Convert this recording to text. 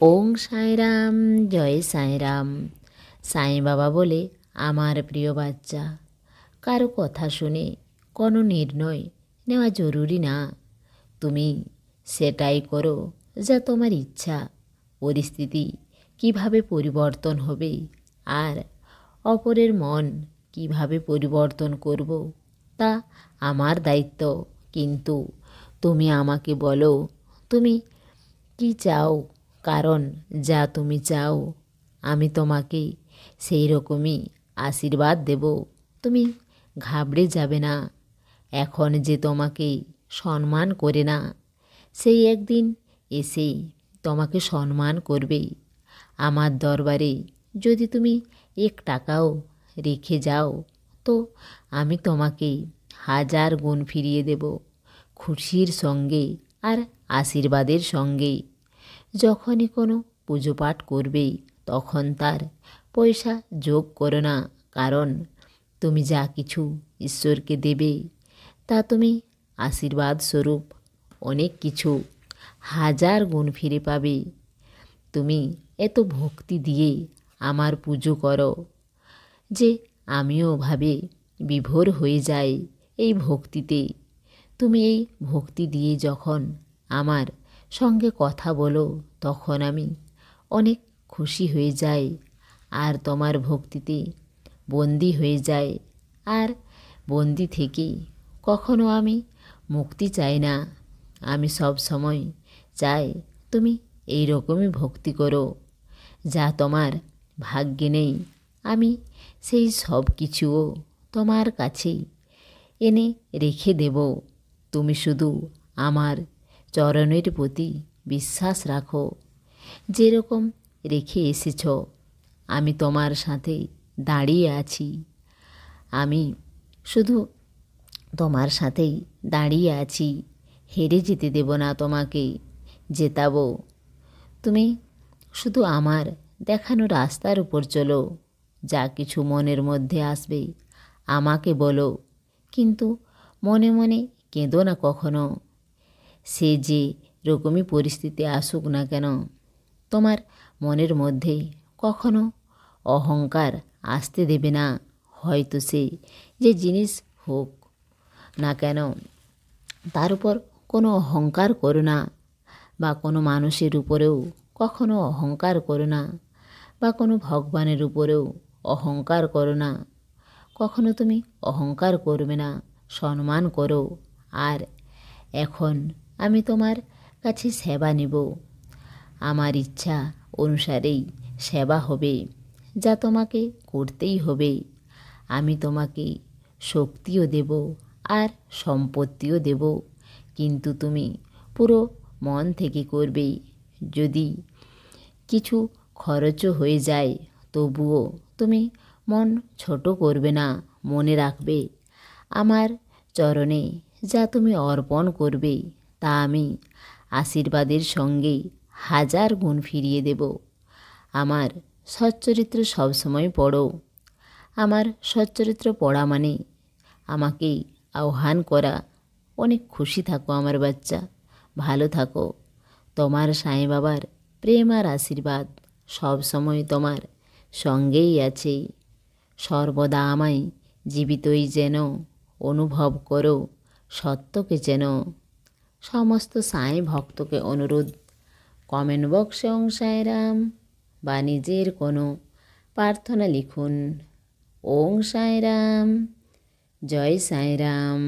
ওং সাঁইরাম, জয় সাঁইরাম। সাঁই বাবা বলে, আমার প্রিয় বাচ্চা, কারো কথা শুনে কোনো নির্ণয় নেওয়া জরুরি না। তুমি সেটাই করো যা তোমার ইচ্ছা। পরিস্থিতি কিভাবে পরিবর্তন হবে আর অপরের মন কিভাবে পরিবর্তন করব তা আমার দায়িত্ব। কিন্তু তুমি আমাকে বলো তুমি কি চাও, কারণ যা তুমি চাও আমি তোমাকে সেই রকমই আশীর্বাদ দেব। তুমি ঘাবড়ে যাবে না। এখন যে তোমাকে সম্মান করে না, সেই একদিন এসেই তোমাকে সম্মান করবে। আমার দরবারে যদি তুমি 1 টাকাও রেখে যাও তো আমি তোমাকে 1000 গুণ ফিরিয়ে দেব, খুশির সঙ্গে আর আশীর্বাদের সঙ্গে। যখনই কোনো পুজো পাঠ করবে তখন তার পয়সা যোগ করো না, কারণ তুমি যা কিছু ঈশ্বরকে দেবে তা তুমি আশীর্বাদ স্বরূপ অনেক কিছু 1000 গুণ ফিরে পাবে। তুমি এত ভক্তি দিয়ে আমার পুজো করো যে আমিও ভাবে বিভোর হয়ে যাই এই ভক্তিতে। তুমি এই ভক্তি দিয়ে যখন আমার সঙ্গে কথা বলো তখন আমি অনেক খুশি হয়ে যাই আর তোমার ভক্তিতে বন্দি হয়ে যাই। আর বন্দি থেকে কখনো আমি মুক্তি চাই না। আমি সব সময় চাই তুমি এই রকমই ভক্তি করো। যা তোমার ভাগ্যে নেই আমি সেই সব কিছুও তোমার কাছে এনে রেখে দেব। তুমি শুধু আমার চরণের প্রতি বিশ্বাস রাখো। যেরকম রেখে এসেছ আমি তোমার সাথে দাঁড়িয়ে আছি। আমি শুধু তোমার সাথেই দাঁড়িয়ে আছি, হেরে যেতে দেব না, তোমাকে জেতাবো। তুমি শুধু আমার দেখানো রাস্তার উপর চলো। যা কিছু মনের মধ্যে আসবে আমাকে বলো, কিন্তু মনে মনে কেঁদো না কখনো। সে যে রকমই পরিস্থিতি আসুক না কেন, তোমার মনের মধ্যে কখনো অহংকার আসতে দেবে না। হয়তো সে যে জিনিস হোক না কেন তার উপর কোনো অহংকার করো না, বা কোনো মানুষের উপরেও কখনো অহংকার করো না, বা কোনো ভগবানের উপরেও অহংকার করো না। কখনো তুমি অহংকার করবে না, সম্মান করো। আর এখন আমি তোমার কাছে সেবা নেব। আমার ইচ্ছা অনুসারেই সেবা হবে, যা তোমাকে করতেই হবে। আমি তোমাকে শক্তিও দেব আর সম্পত্তিও দেব, কিন্তু তুমি পুরো মন থেকে করবে। যদি কিছু খরচও হয়ে যায় তবুও তুমি মন ছোট করবে না। মনে রাখবে আমার চরণে যা তুমি অর্পণ করবে তা আমি আশীর্বাদের সঙ্গে 1000 গুণ ফিরিয়ে দেব। আমার সচ্চরিত্র সবসময় পড়ো। আমার সচ্চরিত্র পড়া মানে আমাকে আহ্বান করা। অনেক খুশি থাকো আমার বাচ্চা, ভালো থাকো। তোমার সাঁই বাবার প্রেম আর আশীর্বাদ সব সময় তোমার সঙ্গেই আছে। সর্বদা আমায় জীবিতই যেন অনুভব করো, সত্যকে যেন। সমস্ত সাঁই ভক্তকে অনুরোধ, কমেন্ট বক্সে ওং সাঁইরাম বা নিজের কোনো প্রার্থনা লিখুন। ওং সাঁইরাম, জয় সাঁইরাম।